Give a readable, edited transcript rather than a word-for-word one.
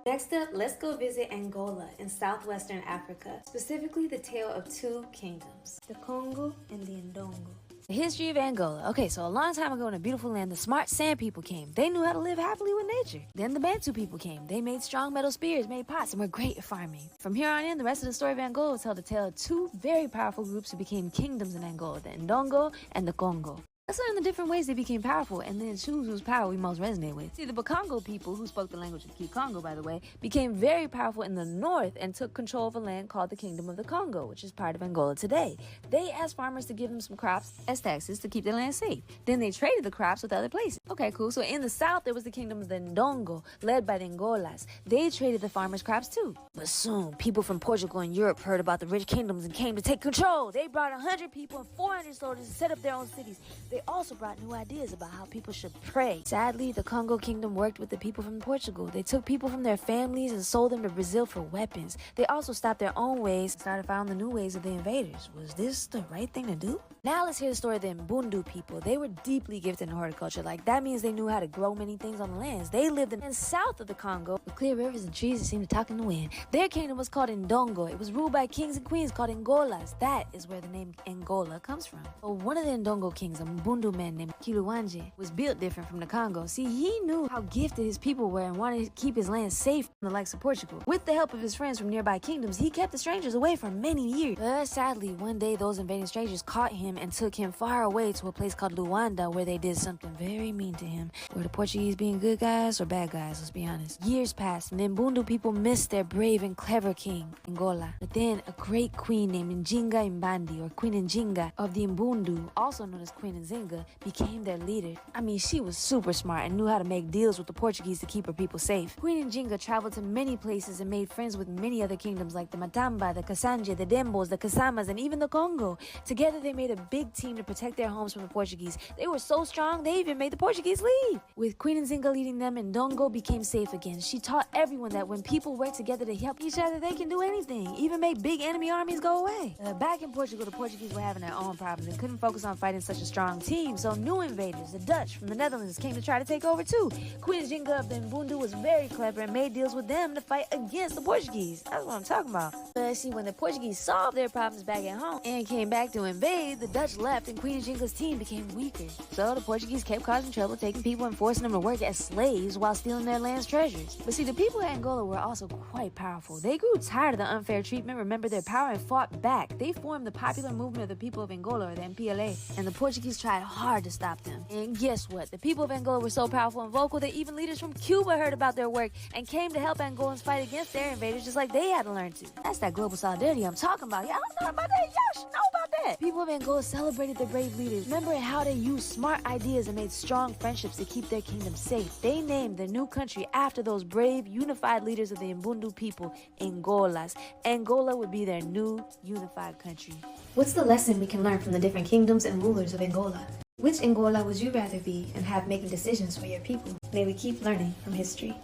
Next up, let's go visit Angola in southwestern Africa, specifically the tale of two kingdoms, the Congo and the Ndongo. The history of Angola. Okay, so a long time ago in a beautiful land, the smart sand people came. They knew how to live happily with nature. Then the Bantu people came. They made strong metal spears, made pots, and were great at farming. From here on in, the rest of the story of Angola will tell the tale of two very powerful groups who became kingdoms in Angola, the Ndongo and the Congo. Let's learn the different ways they became powerful and then choose whose power we most resonate with. See, the Bakongo people, who spoke the language of Key Congo, by the way, became very powerful in the north and took control of a land called the Kingdom of the Congo, which is part of Angola today. They asked farmers to give them some crops as taxes to keep their land safe. Then they traded the crops with other places. Okay, cool. So in the south, there was the Kingdom of the Ndongo, led by the Angolas. They traded the farmers' crops too. But soon, people from Portugal and Europe heard about the rich kingdoms and came to take control. They brought 100 people and 400 soldiers and set up their own cities. They also brought new ideas about how people should pray. Sadly, the Congo Kingdom worked with the people from Portugal. They took people from their families and sold them to Brazil for weapons. They also stopped their own ways and started following the new ways of the invaders. Was this the right thing to do? Now let's hear the story of the Mbundu people. They were deeply gifted in horticulture. Like, that means they knew how to grow many things on the lands. They lived in the south of the Congo with clear rivers and trees that seemed to talk in the wind. Their kingdom was called Ndongo. It was ruled by kings and queens called Angolas. That is where the name Angola comes from. So one of the Ndongo kings, a Mbundu man named Kiluanje, was built different from the Congo. See, he knew how gifted his people were and wanted to keep his land safe from the likes of Portugal. With the help of his friends from nearby kingdoms, he kept the strangers away for many years. But sadly, one day those invading strangers caught him and took him far away to a place called Luanda, where they did something very mean to him. Were the Portuguese being good guys or bad guys? Let's be honest. Years passed, and the Mbundu people missed their brave and clever king, Angola. But then a great queen named Njinga Mbandi, or Queen Njinga of the Mbundu, also known as Queen Nzinga, became their leader. I mean, she was super smart and knew how to make deals with the Portuguese to keep her people safe. Queen Njinga traveled to many places and made friends with many other kingdoms like the Matamba, the Kasanje, the Dembos, the Kasamas, and even the Congo. Together, they made a big team to protect their homes from the Portuguese. They were so strong, they even made the Portuguese leave. With Queen Nzinga leading them, Ndongo became safe again. She taught everyone that when people work together to help each other, they can do anything, even make big enemy armies go away. Back in Portugal, the Portuguese were having their own problems and couldn't focus on fighting such a strong team, so new invaders, the Dutch from the Netherlands, came to try to take over too. Queen Njinga of the Mbundu was very clever and made deals with them to fight against the Portuguese. That's what I'm talking about. But see, when the Portuguese solved their problems back at home and came back to invade, the Dutch left and Queen Njinga's team became weaker. So the Portuguese kept causing trouble, taking people and forcing them to work as slaves while stealing their land's treasures. But see, the people of Angola were also quite powerful. They grew tired of the unfair treatment, remembered their power, and fought back. They formed the Popular Movement of the People of Angola, or the MPLA, and the Portuguese tried hard to stop them. And guess what? The people of Angola were so powerful and vocal that even leaders from Cuba heard about their work and came to help Angolans fight against their invaders just like they had to learn to. That's that global solidarity I'm talking about. Y'all know about that? Y'all should know about that. People of Angola celebrated their brave leaders, remembering how they used smart ideas and made strong friendships to keep their kingdom safe. They named the new country after those brave, unified leaders of the Mbundu people, Angolas. Angola would be their new unified country. What's the lesson we can learn from the different kingdoms and rulers of Angola? Which Angola would you rather be and have making decisions for your people? May we keep learning from history.